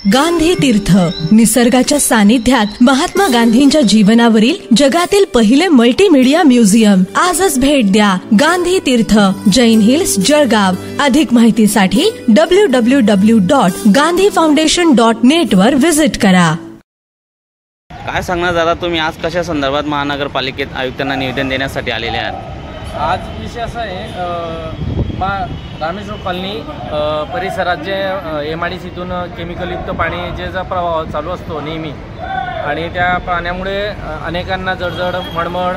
गांधी तीर्थ, निसर्गाच्या सानिध्यात महात्मा गांधींच्या जीवनावरील जगातील पहिले मल्टीमीडिया म्युझियम. आजच भेट द्या. गांधी तीर्थ, जैन हिल्स, जळगाव. अधिक माहितीसाठी www.gandhifoundation.net वर विजिट करा. काय सांगणार दादा, तुम्ही आज कशा संदर्भात महानगरपालिकेत आयुक्तांना निवेदन देण्यासाठी आलेले आहात? आज विषय असा आहे, रामेश्वर कॉलनी परिसरात जे MIDCतून केमिकलयुक्त पाणी जे प्रवाह चालू असतो नेहमी, आणि त्या पाण्यामुळे अनेकांना जळजळ, मळमळ.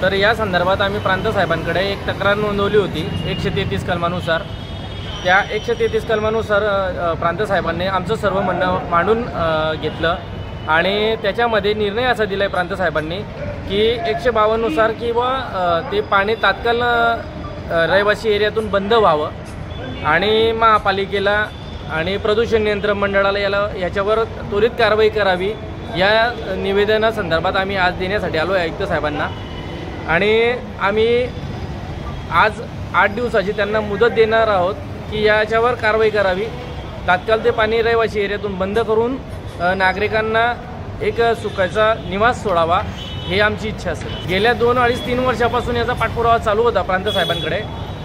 तर या संदर्भात आम्ही प्रांत साहेबांकडे एक तक्रार नोंदवली होती 133 कलमानुसार. त्या 133 कलमानुसार प्रांत साहेबांनी आमचं सर्व म्हणणं मांडून घेतलं, आणि त्याच्यामध्ये निर्णय असा दिला आहे प्रांत साहेबांनी की 152 नुसार किंवा ते पाणी तात्काळ रहिवासी एरियातून बंद व्हावं, आणि महापालिकेला आणि प्रदूषण नियंत्रण मंडळाला याच्यावर त्वरित कारवाई करावी. या निवेदनासंदर्भात आम्ही आज देण्यासाठी आलो आहे आयुक्त साहेबांना, आणि आम्ही आज 8 दिवसाची त्यांना मुदत देणार आहोत की याच्यावर कारवाई करावी. तात्काळ ते पाणी रहिवासी एरियातून बंद करून नागरिकांना एक सुखाचा निवास सोडावा, हे आमची इच्छा असेल. गेल्या 2-3 वर्षापासून याचा पाठपुरावा चालू होता प्रांत साहेबांकडे,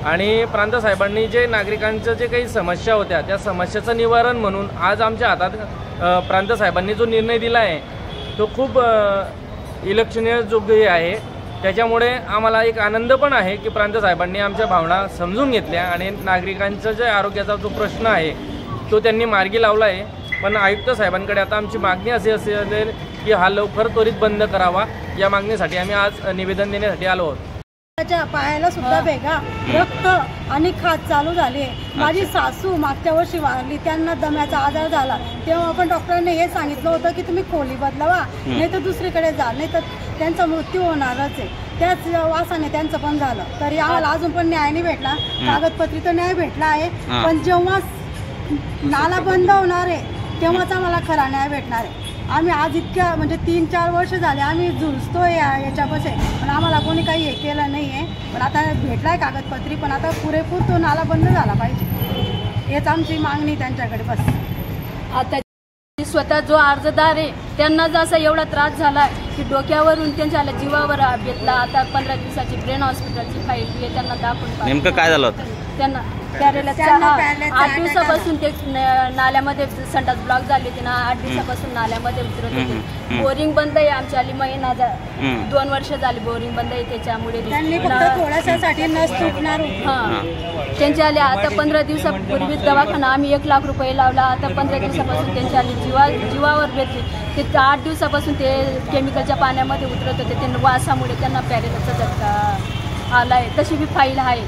आणि प्रांत साहेबांनी जे नागरिकांच्या जे काही समस्या होत्या त्या समस्याचं निवारण म्हणून आज आमच्या हातात प्रांत साहेबांनी जो निर्णय दिला आहे तो खूप इलेक्शनयोग्य आहे. त्याच्यामुळे आम्हाला एक आनंद पण आहे की प्रांत साहेबांनी आमच्या भावना समजून घेतल्या, आणि नागरिकांचा जे आरोग्याचा जो प्रश्न आहे तो त्यांनी मार्गी लावला आहे. पण आयुक्त साहेबांकडे आता आमची मागणी अशी असेल की हा लवकर त्वरित बंद करावा. या मागणीसाठी आम्ही आज निवेदन देण्यासाठी आलो आहोत. त्याच्या पायाला सुद्धा भेगा, रक्त आणि खाज चालू झाली. माझी सासू मागच्या वर्षी वारली, त्यांना दम्याचा आजार झाला. तेव्हा पण डॉक्टरांनी हे सांगितलं होतं की तुम्ही खोली बदलावा, नाही तर दुसरीकडे जा, नाही तर त्यांचा मृत्यू होणारच आहे. त्याच वासाने त्यांचं पण झालं. तरी आम्हाला अजून पण न्याय नाही भेटला. कागदपत्री तर न्याय भेटला आहे, पण जेव्हा नाला बंद होणार आहे तेव्हाच आम्हाला खरा न्याय भेटणार आहे. आम्ही आज इतक्या म्हणजे 3-4 वर्ष झाले आम्ही झुलतोय याच्यापासून, पण आम्हाला कोणी काही हे केलं नाही आहे. पण आता भेटलाय कागदपत्री, पण आता पुरेपूर तो नाला बंद झाला पाहिजे, हेच आमची मागणी त्यांच्याकडे. बस आता स्वतः जो अर्जदार आहे त्यांना जसा एवढा त्रास झाला की डोक्यावरून त्यांच्या जीवावर घेतला. आता 15 दिवसाची ब्रेन हॉस्पिटलची फाईल आहे, त्यांना दाखवून. नेमकं काय झालं होतं? त्यांना 8 दिवसापासून ते नाल्यामध्ये संडास ब्लॉक झाले होते ना, 8 दिवसापासून नाल्यामध्ये उतरत होते. बोरिंग बंद आहे आमच्या आली महिना 2 वर्ष झाली बोरिंग बंद आहे. त्याच्यामुळे त्यांच्या आले. आता 15 दिवसापूर्वी दवाखाना आम्ही 1 लाख रुपये लावला. आता 15 दिवसापासून त्यांच्या आली जीवावर भेटली. ते 8 दिवसापासून ते केमिकलच्या पाण्यामध्ये उतरत होते. त्यांना वासामुळे त्यांना पॅरेलाचा झटका आलाय. तशी बी फाईल आहे.